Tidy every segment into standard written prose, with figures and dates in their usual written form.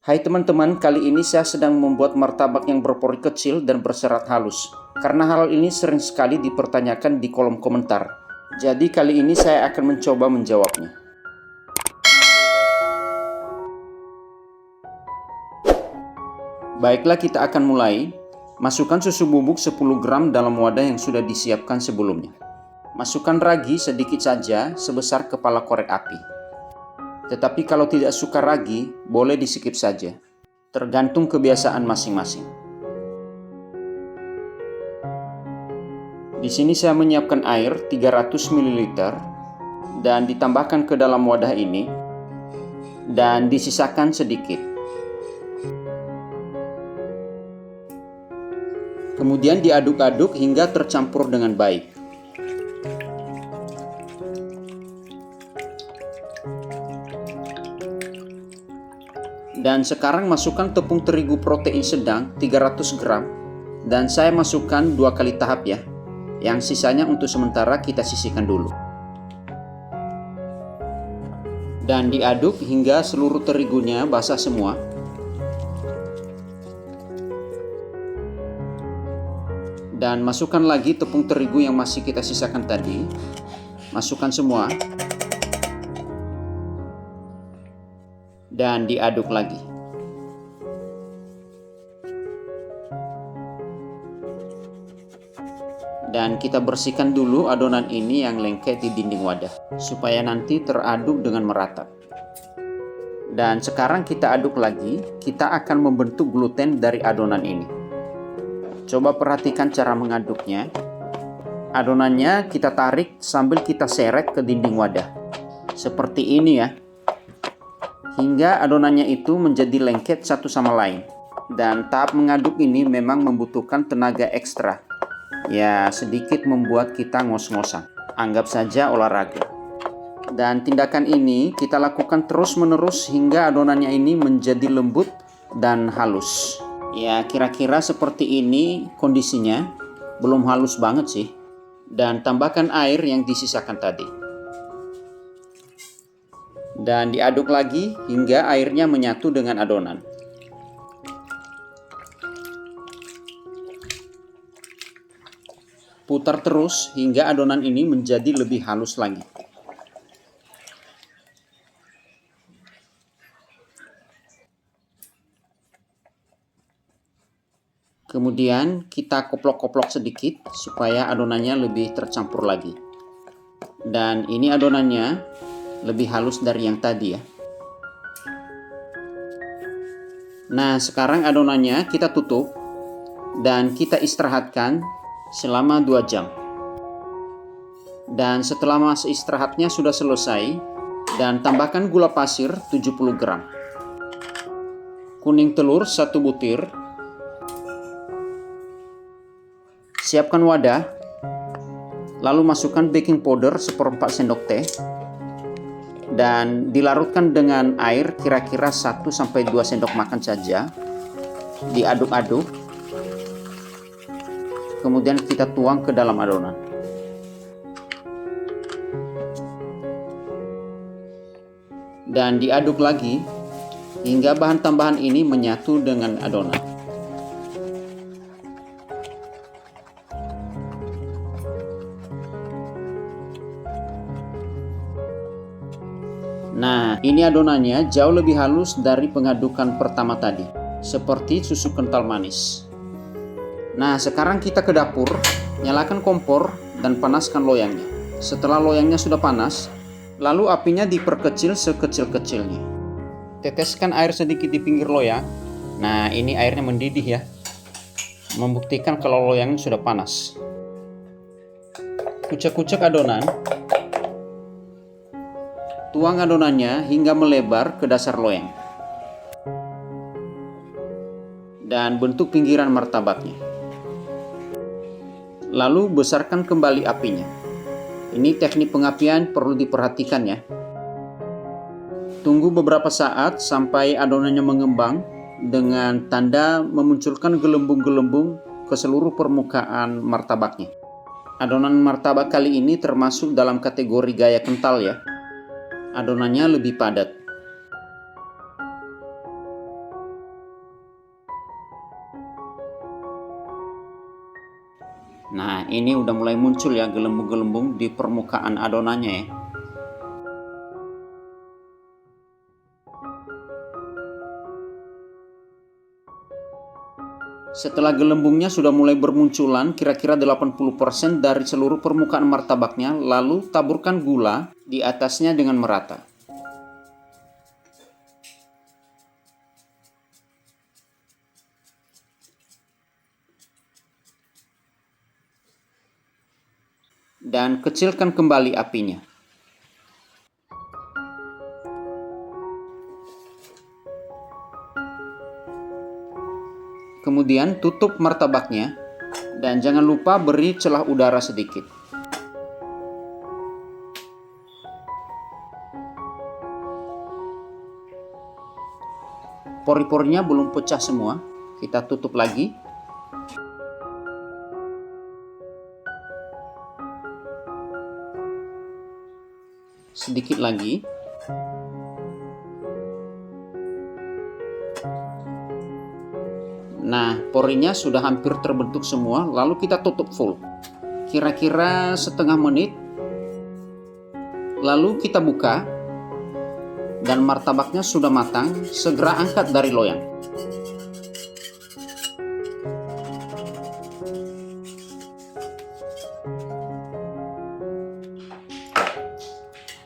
Hai teman-teman, kali ini saya sedang membuat martabak yang berpori kecil dan berserat halus. Karena hal ini sering sekali dipertanyakan di kolom komentar. Jadi kali ini saya akan mencoba menjawabnya. Baiklah, kita akan mulai. Masukkan susu bubuk 10 gram dalam wadah yang sudah disiapkan sebelumnya. Masukkan ragi sedikit saja sebesar kepala korek api. Tetapi kalau tidak suka ragi, boleh di-skip saja. Tergantung kebiasaan masing-masing. Di sini saya menyiapkan air 300 ml dan ditambahkan ke dalam wadah ini dan disisakan sedikit. Kemudian diaduk-aduk hingga tercampur dengan baik. Dan sekarang masukkan tepung terigu protein sedang 300 gram dan saya masukkan 2 kali tahap ya. Yang sisanya untuk sementara kita sisihkan dulu. Dan diaduk hingga seluruh terigunya basah semua. Dan masukkan lagi tepung terigu yang masih kita sisakan tadi. Masukkan semua. Dan diaduk lagi. Dan kita bersihkan dulu adonan ini yang lengket di dinding wadah supaya nanti teraduk dengan merata. Dan sekarang kita aduk lagi, kita akan membentuk gluten dari adonan ini. Coba perhatikan cara mengaduknya. Adonannya kita tarik sambil kita seret ke dinding wadah. Seperti ini ya. Hingga adonannya itu menjadi lengket satu sama lain. Dan tahap mengaduk ini memang membutuhkan tenaga ekstra. Ya, sedikit membuat kita ngos-ngosan. Anggap saja olahraga. Dan tindakan ini kita lakukan terus-menerus hingga adonannya ini menjadi lembut dan halus. Ya, kira-kira seperti ini kondisinya. Belum halus banget sih. Dan tambahkan air yang disisakan tadi. Dan diaduk lagi hingga airnya menyatu dengan adonan. Putar terus hingga adonan ini menjadi lebih halus lagi. Kemudian kita koplok-koplok sedikit supaya adonannya lebih tercampur lagi. Dan ini adonannya lebih halus dari yang tadi ya. Nah, sekarang adonannya kita tutup dan kita istirahatkan selama 2 jam. Dan setelah masa istirahatnya sudah selesai, dan tambahkan gula pasir 70 gram. Kuning telur 1 butir. Siapkan wadah. Lalu masukkan baking powder 1/4 sendok teh. Dan dilarutkan dengan air kira-kira 1-2 sendok makan saja. Diaduk-aduk. Kemudian kita tuang ke dalam adonan. Dan diaduk lagi hingga bahan tambahan ini menyatu dengan adonan. Nah, ini adonannya jauh lebih halus dari pengadukan pertama tadi, seperti susu kental manis. Nah, sekarang kita ke dapur, nyalakan kompor dan panaskan loyangnya. Setelah loyangnya sudah panas, lalu apinya diperkecil sekecil-kecilnya. Teteskan air sedikit di pinggir loyang. Nah, ini airnya mendidih ya. Membuktikan kalau loyangnya sudah panas. Kucek-kucek adonan. Tuang adonannya hingga melebar ke dasar loyang. Dan bentuk pinggiran martabaknya. Lalu besarkan kembali apinya. Ini teknik pengapian perlu diperhatikan ya. Tunggu beberapa saat sampai adonannya mengembang dengan tanda memunculkan gelembung-gelembung ke seluruh permukaan martabaknya. Adonan martabak kali ini termasuk dalam kategori gaya kental ya. Adonannya lebih padat. Nah, ini udah mulai muncul ya gelembung-gelembung di permukaan adonannya ya. Setelah gelembungnya sudah mulai bermunculan, kira-kira 80% dari seluruh permukaan martabaknya, lalu taburkan gula di atasnya dengan merata. Dan kecilkan kembali apinya. Kemudian tutup martabaknya dan jangan lupa beri celah udara sedikit. Pori-porinya belum pecah semua, kita tutup lagi. Sedikit lagi. Nah, porinya sudah hampir terbentuk semua, lalu kita tutup full. Kira-kira setengah menit. Lalu kita buka, dan martabaknya sudah matang, segera angkat dari loyang.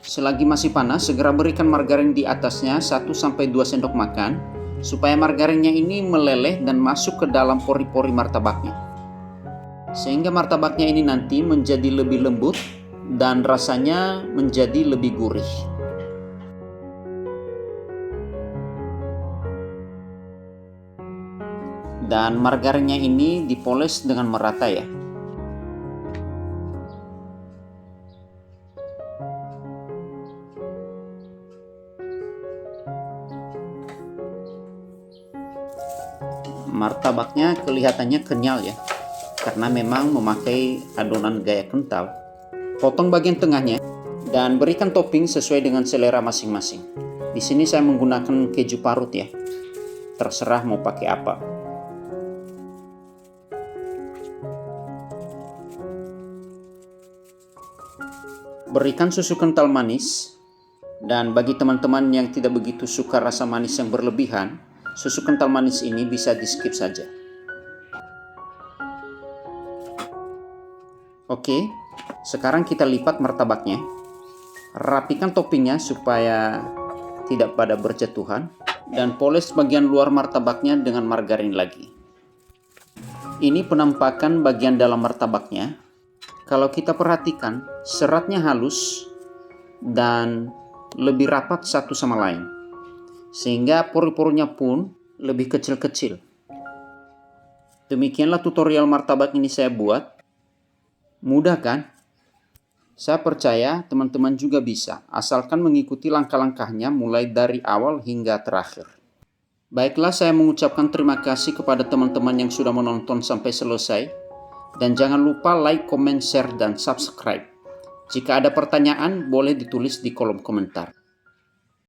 Selagi masih panas, segera berikan margarin di atasnya 1-2 sendok makan, supaya margarinnya ini meleleh dan masuk ke dalam pori-pori martabaknya. Sehingga martabaknya ini nanti menjadi lebih lembut dan rasanya menjadi lebih gurih. Dan margarinnya ini dipoles dengan merata ya. Martabaknya kelihatannya kenyal ya, karena memang memakai adonan gaya kental. Potong bagian tengahnya dan berikan topping sesuai dengan selera masing-masing. Di sini saya menggunakan keju parut ya. Terserah mau pakai apa. Berikan susu kental manis, dan bagi teman-teman yang tidak begitu suka rasa manis yang berlebihan, susu kental manis ini bisa di skip saja. Oke, sekarang kita lipat martabaknya. Rapikan toppingnya supaya tidak pada berjatuhan, dan poles bagian luar martabaknya dengan margarin lagi. Ini penampakan bagian dalam martabaknya. Kalau kita perhatikan, seratnya halus dan lebih rapat satu sama lain, sehingga pori-porinya pun lebih kecil-kecil. Demikianlah tutorial martabak ini saya buat. Mudah kan? Saya percaya teman-teman juga bisa, asalkan mengikuti langkah-langkahnya mulai dari awal hingga terakhir. Baiklah, saya mengucapkan terima kasih kepada teman-teman yang sudah menonton sampai selesai. Dan jangan lupa like, comment, share, dan subscribe. Jika ada pertanyaan, boleh ditulis di kolom komentar.